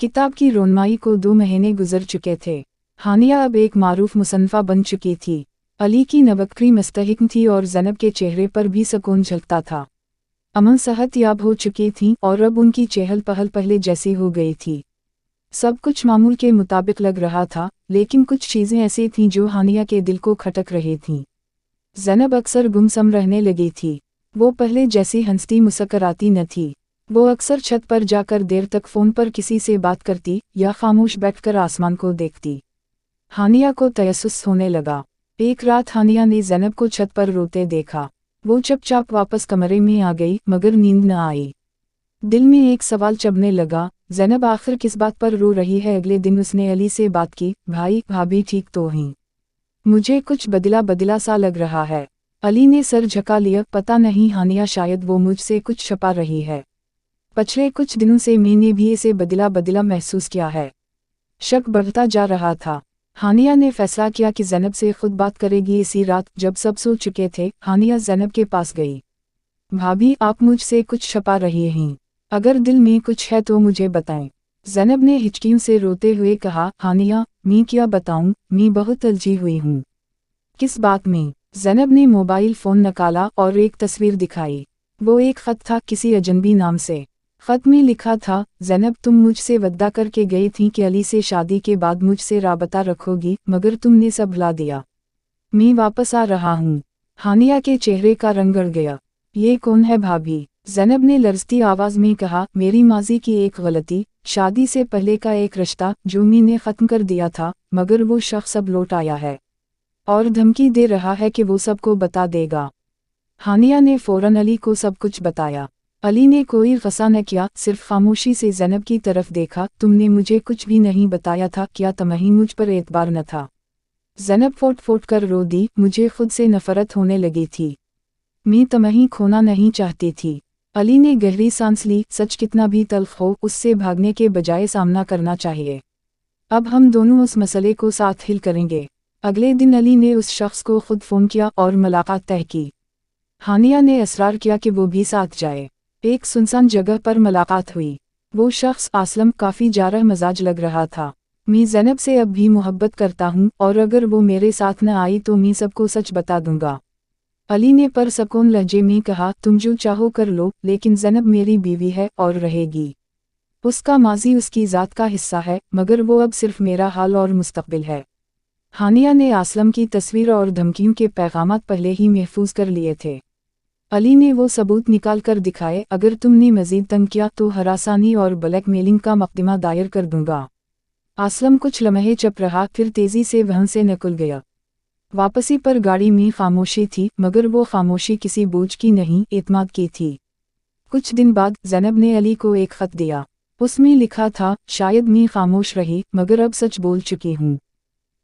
किताब की रोनमाई को 2 महीने गुजर चुके थे। हानिया अब एक मारूफ मुसन्नफ़ा बन चुकी थी। अली की नवक्री मुस्तहिकम थी और ज़ैनब के चेहरे पर भी सुकून झलकता था। अमन सेहत याब हो चुकी थी और अब उनकी चहल पहल पहले जैसी हो गई थी। सब कुछ मामूल के मुताबिक लग रहा था, लेकिन कुछ चीज़ें ऐसी थीं जो हानिया के दिल को खटक रही थीं। ज़ैनब अक्सर गुमसम रहने लगी थी। वो पहले जैसी हंसती मुस्कुराती न थी। वो अक्सर छत पर जाकर देर तक फ़ोन पर किसी से बात करती या खामोश बैठकर आसमान को देखती। हानिया को तयस्सुस होने लगा। एक रात हानिया ने ज़ैनब को छत पर रोते देखा। वो चुपचाप वापस कमरे में आ गई, मगर नींद न आई। दिल में एक सवाल चबने लगा, ज़ैनब आखिर किस बात पर रो रही है। अगले दिन उसने अली से बात की, भाई भाभी ठीक तो हैं? मुझे कुछ बदला बदला सा लग रहा है। अली ने सर झुका लिया, पता नहीं हानिया, शायद वो मुझसे कुछ छिपा रही है। पिछले कुछ दिनों से मैंने भी इसे बदला बदला महसूस किया है। शक बढ़ता जा रहा था। हानिया ने फैसला किया कि ज़ैनब से खुद बात करेगी। इसी रात जब सब सो चुके थे, हानिया ज़ैनब के पास गई। भाभी, आप मुझसे कुछ छिपा रही हैं। अगर दिल में कुछ है तो मुझे बताएं। ज़ैनब ने हिचकियों से रोते हुए कहा, हानिया, मैं क्या बताऊं, मैं बहुत उलझी हुई हूँ। किस बात में? ज़ैनब ने मोबाइल फ़ोन निकाला और एक तस्वीर दिखाई। वो एक ख़त था, किसी अजनबी नाम से। ख़त में लिखा था, ज़ैनब, तुम मुझसे वादा करके गई थी कि अली से शादी के बाद मुझसे राबता रखोगी, मगर तुमने सब भुला दिया। मैं वापस आ रहा हूँ। हानिया के चेहरे का रंग अड़ गया। ये कौन है भाभी? ज़ैनब ने लरजती आवाज़ में कहा, मेरी माजी की एक गलती, शादी से पहले का एक रिश्ता जो मैंने ख़त्म कर दिया था, मगर वो शख्स अब लौट आया है और धमकी दे रहा है कि वो सबको बता देगा। हानिया ने फ़ौरन अली को सब कुछ बताया। अली ने कोई गुस्सा न किया, सिर्फ खामोशी से ज़ैनब की तरफ देखा। तुमने मुझे कुछ भी नहीं बताया था, क्या तुम्हें मुझ पर एतबार न था? ज़ैनब फोट फोट कर रो दी, मुझे खुद से नफरत होने लगी थी। मैं तुम्हें खोना नहीं चाहती थी। अली ने गहरी सांस ली, सच कितना भी तल्ख हो, उससे भागने के बजाय सामना करना चाहिए। अब हम दोनों उस मसले को साथ हिल करेंगे। अगले दिन अली ने उस शख्स को खुद फ़ोन किया और मुलाकात तय की। हानिया ने इसरार किया कि वो भी साथ जाए। एक सुनसान जगह पर मुलाकात हुई। वो शख्स असलम काफ़ी जारह मजाज लग रहा था। मैं ज़ैनब से अब भी मोहब्बत करता हूँ और अगर वो मेरे साथ न आई तो मैं सबको सच बता दूंगा। अली ने पुरसकून लहजे में कहा, तुम जो चाहो कर लो, लेकिन ज़ैनब मेरी बीवी है और रहेगी। उसका माजी उसकी ज़ात का हिस्सा है, मगर वो अब सिर्फ मेरा हाल और मुस्तकबिल है। हानिया ने असलम की तस्वीर और धमकियों के पैगामात पहले ही महफूज कर लिए थे। अली ने वो सबूत निकाल कर दिखाए, अगर तुमने मजीद तंग किया तो हरासानी और ब्लैकमेलिंग का मुकदमा दायर कर दूंगा। असलम कुछ लम्हे चुप रहा, फिर तेज़ी से वहाँ से निकल गया। वापसी पर गाड़ी में खामोशी थी, मगर वो खामोशी किसी बोझ की नहीं, एतमाद की थी। कुछ दिन बाद ज़ैनब ने अली को एक ख़त दिया। उसमें लिखा था, शायद मैं खामोश रही, मगर अब सच बोल चुकी हूँ।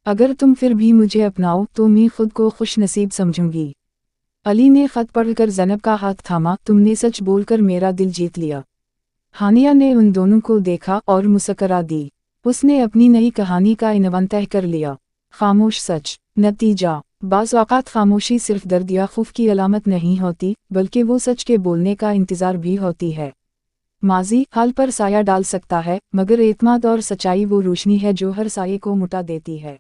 अगर तुम फिर भी मुझे अपनाओ तो मैं खुद को खुश नसीब समझूंगी। अली ने ख़त पढ़कर ज़ैनब का हाथ थामा, तुमने सच बोलकर मेरा दिल जीत लिया। हानिया ने उन दोनों को देखा और मुस्कुरा दी। उसने अपनी नई कहानी का इन्वान तय कर लिया, खामोश सच। नतीजा, बाज़ औक़ात खामोशी सिर्फ दर्द या खौफ की अलामत नहीं होती, बल्कि वो सच के बोलने का इंतज़ार भी होती है। माजी हाल पर साया डाल सकता है, मगर एतमाद और सच्चाई वो रोशनी है जो हर साये को मिटा देती है।